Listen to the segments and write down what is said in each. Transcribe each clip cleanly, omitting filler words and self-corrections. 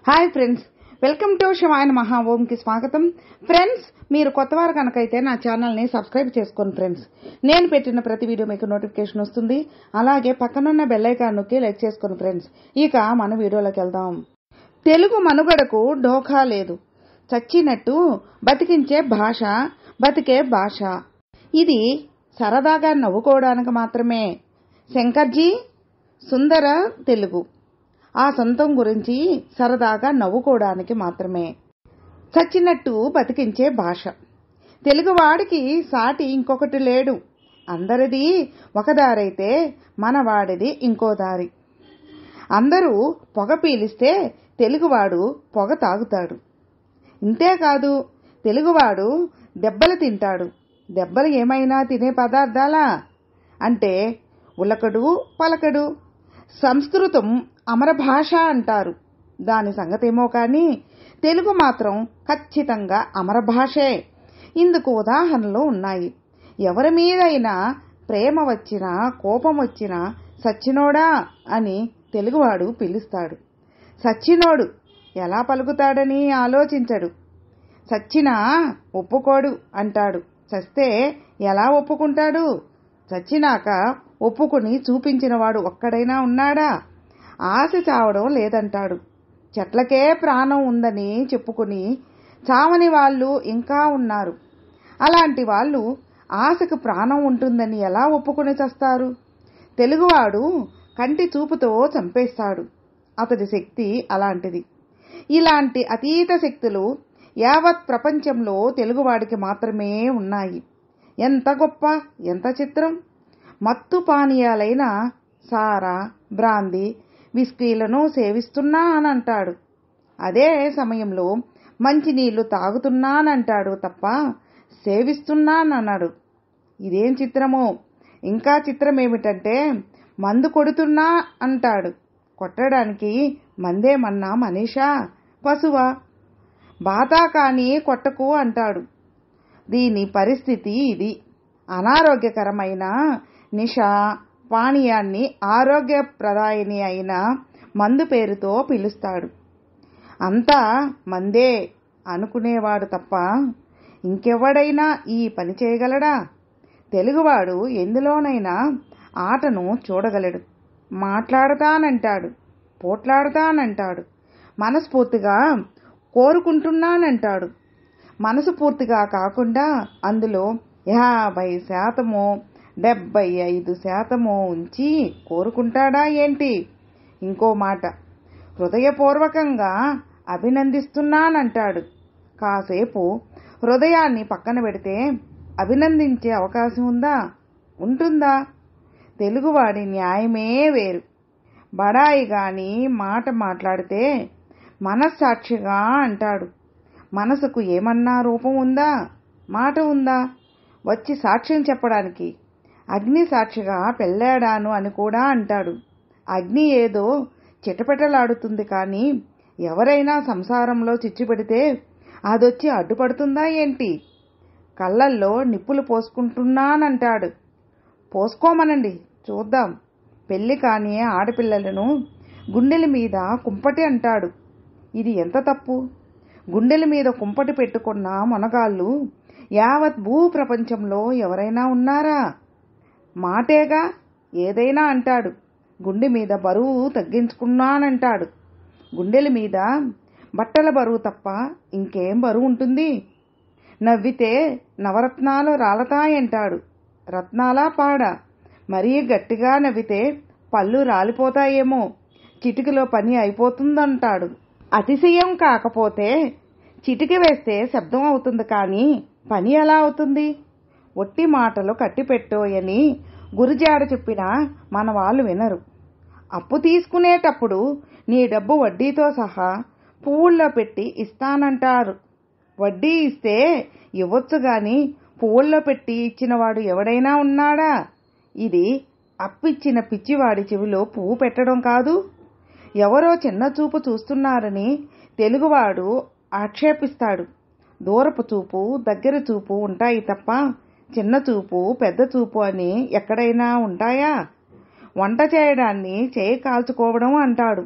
Hi friends, welcome to శివాయన మహా ఓంకి స్వాగతం. Friends, మీరు కొత్తవారు కనుకైతే నా ఛానల్ని సబ్స్క్రైబ్ చేసుకోండి ఫ్రెండ్స్. నేను పెట్టిన ప్రతి వీడియో మీకు నోటిఫికేషన్ వస్తుంది. అలాగే పక్కనున్న బెల్ ఐకాన్ నొక్కి లైక్ చేసుకోండి ఫ్రెండ్స్. ఇక మన వీడియోలోకి వెళ్దాం. తెలుగు మనుగడకు ఢోకా లేదు, చచ్చినట్టు బతికించే భాష, బతికే భాష. ఇది సరదాగా నవ్వుకోవడానికి మాత్రమే. శంకర్జీ సుందర తెలుగు ఆ సొంతం గురించి సరదాగా నవ్వుకోవడానికి మాత్రమే. చచ్చినట్టు బతికించే భాష. తెలుగువాడికి సాటి ఇంకొకటి లేడు. అందరిది ఒక దారైతే మనవాడిది ఇంకో దారి. అందరూ పొగ పీలిస్తే తెలుగువాడు పొగ తాగుతాడు. ఇంతేకాదు, తెలుగువాడు దెబ్బలు తింటాడు. దెబ్బలు ఏమైనా తినే పదార్థాలా అంటే ఉలకడు పలకడు. సంస్కృతం అమర భాష అంటారు. దాని సంగతేమో కానీ తెలుగు మాత్రం ఖచ్చితంగా అమర భాషే. ఇందుకు ఉదాహరణలు ఉన్నాయి. ఎవరి మీదైనా ప్రేమ వచ్చినా కోపం వచ్చినా సచ్చినోడా అని తెలుగువాడు పిలుస్తాడు. సచ్చినోడు ఎలా పలుకుతాడని ఆలోచించడు. సచ్చినా ఒప్పుకోడు అంటాడు. చస్తే ఎలా ఒప్పుకుంటాడు? చచ్చినాక ఒప్పుకుని చూపించినవాడు ఒక్కడైనా ఉన్నాడా? ఆశ చావడం లేదంటాడు. చెట్లకే ప్రాణం ఉందని చెప్పుకుని చావని వాళ్ళు ఇంకా ఉన్నారు. అలాంటి వాళ్ళు ఆశకు ప్రాణం ఉంటుందని ఎలా ఒప్పుకుని చస్తారు? తెలుగువాడు కంటి చూపుతో చంపేస్తాడు. అతడి శక్తి అలాంటిది. ఇలాంటి అతీత శక్తులు యావత్ ప్రపంచంలో తెలుగువాడికి మాత్రమే ఉన్నాయి. ఎంత గొప్ప, ఎంత చిత్రం! మత్తు పానీయాలైన సారా, బ్రాందీ, విస్కీలను సేవిస్తున్నానంటాడు. అదే సమయంలో మంచినీళ్లు తాగుతున్నానంటాడు తప్ప సేవిస్తున్నానన్నాడు. ఇదేం చిత్రమో! ఇంకా చిత్రమేమిటంటే మందు కొడుతున్నా అంటాడు. కొట్టడానికి మందేమన్నా మనీషా, పశువా? బాతా కాని కొట్టకు అంటాడు. దీని పరిస్థితి ఇది. అనారోగ్యకరమైన నిషా పానీయాన్ని ఆరోగ్యప్రదాయిని అయిన మందు పేరుతో పిలుస్తాడు. అంతా మందే అనుకునేవాడు తప్ప ఇంకెవడైనా ఈ పని చేయగలడా? తెలుగువాడు ఎందులోనైనా ఆటను చూడగలడు. మాట్లాడతానంటాడు, పోట్లాడతానంటాడు, మనస్ఫూర్తిగా కోరుకుంటున్నానంటాడు. మనసు పూర్తిగా కాకుండా అందులో 50% 75% ఉంచి కోరుకుంటాడా ఏంటి? ఇంకో మాట, హృదయపూర్వకంగా అభినందిస్తున్నానంటాడు. కాసేపు హృదయాన్ని పక్కన పెడితే అభినందించే అవకాశం ఉందా? ఉంటుందా? తెలుగువాడి న్యాయమే వేరు. బడాయి గాని మాట మాట్లాడితే మనస్సాక్షిగా అంటాడు. మనసుకు ఏమన్నా రూపం ఉందా? మాట ఉందా? వచ్చి సాక్ష్యం చెప్పడానికి అగ్ని సాక్షిగా పెళ్ళాడాను అని కూడా అంటాడు. అగ్ని ఏదో చిటపెటలాడుతుంది కానీ ఎవరైనా సంసారంలో చిచ్చు పెడితే అదొచ్చి అడ్డుపడుతుందా ఏంటి? కళ్ళల్లో నిప్పులు పోసుకుంటున్నానంటాడు. పోసుకోమనండి చూద్దాం. పెళ్లి కాని ఆడపిల్లలను గుండెల మీద కుంపటి అంటాడు. ఇది ఎంత తప్పు! గుండెల మీద కుంపటి పెట్టుకున్న మొనగాళ్ళు యావత్ భూ ప్రపంచంలో ఎవరైనా ఉన్నారా? మాటేగా ఏదైనా అంటాడు. గుండె మీద బరువు తగ్గించుకున్నానంటాడు. గుండెల మీద బట్టల బరువు తప్ప ఇంకేం బరువు ఉంటుంది? నవ్వితే నవరత్నాలు రాలతాయంటాడు. రత్నాలా పాడా? మరీ గట్టిగా నవ్వితే పళ్ళు రాలిపోతాయేమో, చిటికలో పని అయిపోతుందంటాడు. అతిశయం కాకపోతే చిటిక వేస్తే శబ్దం అవుతుంది కానీ పని ఎలా అవుతుంది? ఒట్టి మాటలు కట్టిపెట్టోయని గురుజాడ చెప్పినా మన వాళ్ళు వినరు. అప్పు తీసుకునేటప్పుడు నీ డబ్బు వడ్డీతో సహా పువ్వుల్లో పెట్టి ఇస్తానంటారు. వడ్డీ ఇస్తే ఇవ్వచ్చు గాని పువ్వుల్లో పెట్టి ఇచ్చినవాడు ఎవడైనా ఉన్నాడా? ఇది అప్పిచ్చిన పిచ్చివాడి చెవిలో పువ్వు పెట్టడం కాదు. ఎవరో చిన్న చూపు చూస్తున్నారని తెలుగువాడు ఆక్షేపిస్తాడు. దూరపు చూపు, దగ్గర చూపు ఉంటాయి తప్ప చిన్న చూపు, పెద్ద చూపు అని ఎక్కడైనా ఉంటాయా? వంట చేయడాన్ని చేయి కాల్చుకోవడం అంటాడు.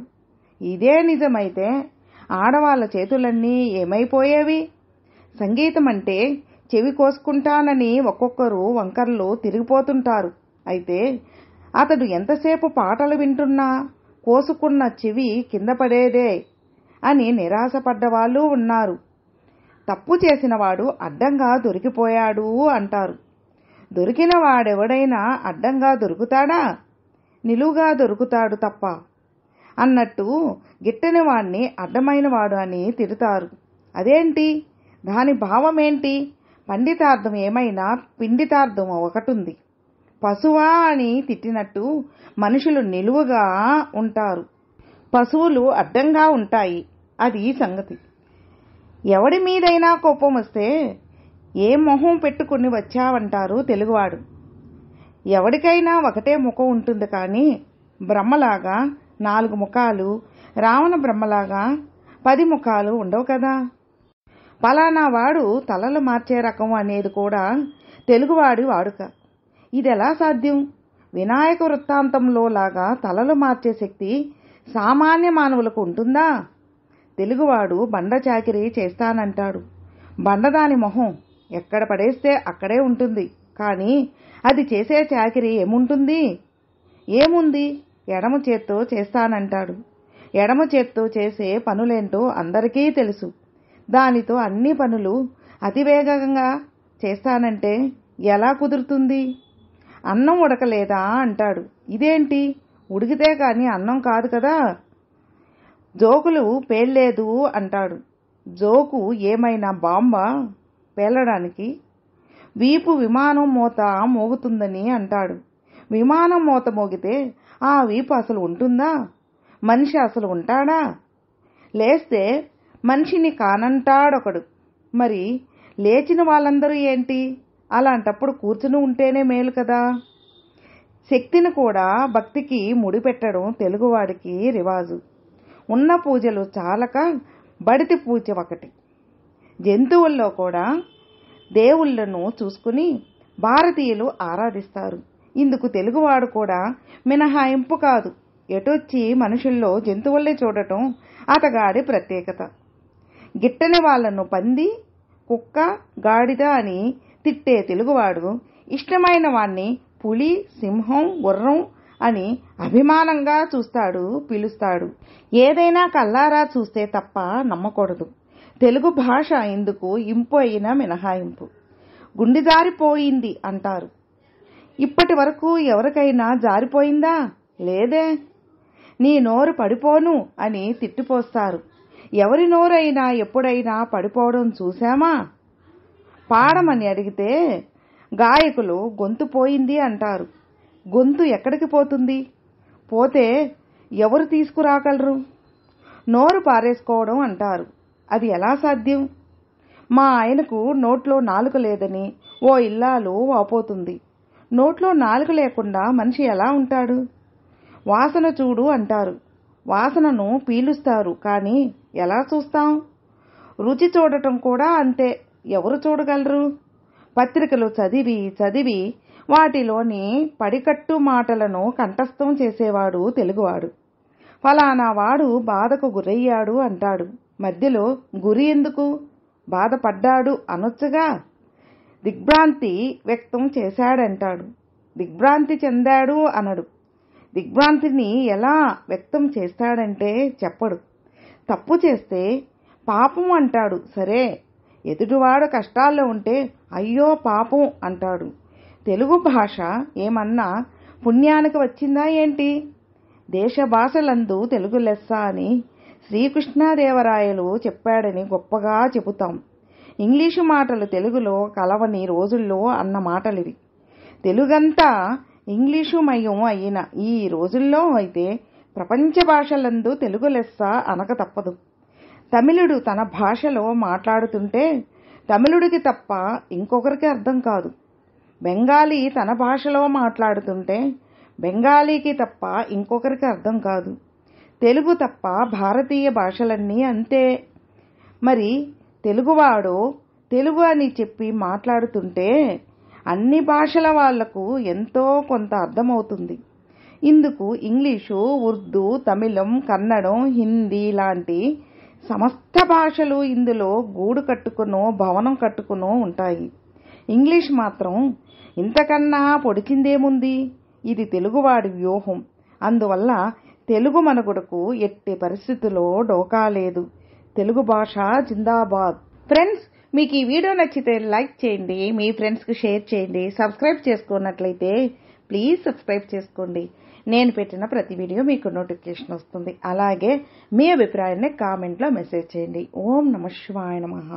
ఇదే నిజమైతే ఆడవాళ్ళ చేతులన్నీ ఏమైపోయేవి? సంగీతం అంటే చెవి కోసుకుంటానని ఒక్కొక్కరు వంకర్లు తిరిగిపోతుంటారు. అయితే అతడు ఎంతసేపు పాటలు వింటున్నా కోసుకున్న చెవి కింద పడేదే అని నిరాశపడ్డవాళ్ళు ఉన్నారు. తప్పు చేసినవాడు అడ్డంగా దొరికిపోయాడు అంటారు. దొరికిన వాడెవడైనా అడ్డంగా దొరుకుతాడా? నిలువుగా దొరుకుతాడు తప్ప అన్నట్టు గిట్టని వాణ్ణి అడ్డమైన వాడు అని తిడతారు. అదేంటి? దాని భావమేంటి? పండితార్థం ఏమైనా పిండితార్థం ఒకటుంది. పశువా అని తిట్టినట్టు మనుషులు నిలువుగా ఉంటారు, పశువులు అడ్డంగా ఉంటాయి. అది సంగతి. ఎవడి మీదైనా కోపం వస్తే ఏ మొహం పెట్టుకుని వచ్చావంటారు తెలుగువాడు. ఎవడికైనా ఒకటే ముఖం ఉంటుంది, కానీ బ్రహ్మలాగా 4 ముఖాలు, రావణ బ్రహ్మలాగా 10 ముఖాలు ఉండవు కదా. పలానా వాడు తలలు మార్చే రకం అనేది కూడా తెలుగువాడి వాడుక. ఇదెలా సాధ్యం? వినాయక వృత్తాంతంలో లాగా తలలు మార్చే శక్తి సామాన్య మానవులకు ఉంటుందా? తెలుగువాడు బండ చాకిరీ చేస్తానంటాడు. బండదాని మొహం ఎక్కడ పడేస్తే అక్కడే ఉంటుంది, కానీ అది చేసే చాకిరీ ఏముంది? ఎడమ చేత్తో చేస్తానంటాడు. ఎడమ చేత్తో చేసే పనులేంటో అందరికీ తెలుసు. దానితో అన్ని పనులు అతివేగంగా చేస్తానంటే ఎలా కుదురుతుంది? అన్నం ఉడకలేదా అంటాడు. ఇదేంటి? ఉడికితే కానీ అన్నం కాదు కదా. జోకులు పేల్లేదు అంటాడు. జోకు ఏమైనా బాంబా పేలడానికి? వీపు విమానం మోత మోగుతుందని అంటాడు. విమానం మోత మోగితే ఆ వీపు అసలు ఉంటుందా? మనిషి అసలు ఉంటాడా? లేస్తే మనిషిని కానంటాడొకడు. మరి లేచిన వాళ్ళందరూ ఏంటి? అలాంటప్పుడు కూర్చుని ఉంటేనే మేలు కదా. శక్తిని కూడా భక్తికి ముడిపెట్టడం తెలుగువాడికి రివాజు. ఉన్న పూజలు చాలక బడితి పూజ ఒకటి. జంతువుల్లో కూడా దేవుళ్లను చూసుకుని భారతీయులు ఆరాధిస్తారు. ఇందుకు తెలుగువాడు కూడా మినహాయింపు కాదు. ఎటొచ్చి మనుషుల్లో జంతువుల్ని చూడటం అతగాడి ప్రత్యేకత. గిట్టని వాళ్లను పంది, కుక్క, గాడిద అని తిట్టే తెలుగువాడు ఇష్టమైన వాణ్ణి పులి, సింహం, గుర్రం అని అభిమానంగా చూస్తాడు, పిలుస్తాడు. ఏదైనా కల్లారా చూస్తే తప్ప నమ్మకూడదు. తెలుగు భాష ఇందుకు ఇంపు అయిన మినహాయింపు. గుండె జారిపోయింది అంటారు. ఇప్పటి వరకు ఎవరికైనా జారిపోయిందా? లేదే. నీ నోరు పడిపోను అని తిట్టిపోస్తారు. ఎవరి నోరైనా ఎప్పుడైనా పడిపోవడం చూశామా? పాడమని అడిగితే గాయకులు గొంతు పోయింది అంటారు. గొంతు ఎక్కడికి పోతుంది? పోతే ఎవరు తీసుకురాగలరు? నోరు పారేసుకోవడం అంటారు. అది ఎలా సాధ్యం? మా ఆయనకు నోట్లో నాలుక లేదని ఓ ఇల్లాలు వాపోతుంది. నోట్లో నాలుక లేకుండా మనిషి ఎలా ఉంటాడు? వాసన చూడు అంటారు. వాసనను పీలుస్తారు, కానీ ఎలా చూస్తాం? రుచి చూడటం కూడా అంతే. ఎవరు చూడగలరు? పత్రికలు చదివి వాటిలోని పడికట్టు మాటలను కంఠస్థం చేసేవాడు తెలుగువాడు. ఫలానా వాడు బాధకు గురయ్యాడు అంటాడు. మధ్యలో గురి ఎందుకు? బాధపడ్డాడు అనొచ్చుగా. దిగ్భ్రాంతి వ్యక్తం చేశాడంటాడు. దిగ్భ్రాంతి చెందాడు అనడు. దిగ్భ్రాంతిని ఎలా వ్యక్తం చేస్తాడంటే చెప్పడు. తప్పు చేస్తే పాపం అంటాడు. సరే, ఎదుటివాడు కష్టాల్లో ఉంటే అయ్యో పాపం అంటాడు. తెలుగు భాష ఏమన్నా పుణ్యానికి వచ్చిందా ఏంటి? దేశ భాషలందు తెలుగు లెస్స అని శ్రీకృష్ణదేవరాయలు చెప్పాడని గొప్పగా చెబుతాం. ఇంగ్లీషు మాటలు తెలుగులో కలవని రోజుల్లో అన్న మాటలివి. తెలుగంతా ఇంగ్లీషు మయం అయిన ఈ రోజుల్లో అయితే ప్రపంచ భాషలందు తెలుగు లెస్స అనక తప్పదు. తమిళుడు తన భాషలో మాట్లాడుతుంటే తమిళుడికి తప్ప ఇంకొకరికి అర్థం కాదు. బెంగాలీ తన భాషలో మాట్లాడుతుంటే బెంగాలీకి తప్ప ఇంకొకరికి అర్థం కాదు. తెలుగు తప్ప భారతీయ భాషలన్నీ అంతే. మరి తెలుగువాడు తెలుగు అని చెప్పి మాట్లాడుతుంటే అన్ని భాషల వాళ్లకు ఎంతో కొంత అర్థమవుతుంది. ఇందుకు ఇంగ్లీషు, ఉర్దూ, తమిళం, కన్నడం, హిందీ లాంటి సమస్త భాషలు ఇందులో గూడు కట్టుకునో భవనం కట్టుకునో ఉంటాయి. ఇంగ్లీష్ మాత్రం ఇంతకన్నా పొడిచిందేముంది? ఇది తెలుగువాడి వ్యూహం. అందువల్ల తెలుగు మనుగడకు ఎట్టి పరిస్థితుల్లో డోకా లేదు. తెలుగు భాష జిందాబాద్. ఫ్రెండ్స్, మీకు ఈ వీడియో నచ్చితే లైక్ చేయండి, మీ ఫ్రెండ్స్కి షేర్ చేయండి. సబ్స్క్రైబ్ చేసుకున్నట్లయితే ప్లీజ్ సబ్స్క్రైబ్ చేసుకోండి. నేను పెట్టిన ప్రతి వీడియో మీకు నోటిఫికేషన్ వస్తుంది. అలాగే మీ అభిప్రాయాన్ని కామెంట్లో మెసేజ్ చేయండి. ఓం నమః శివాయ నమః.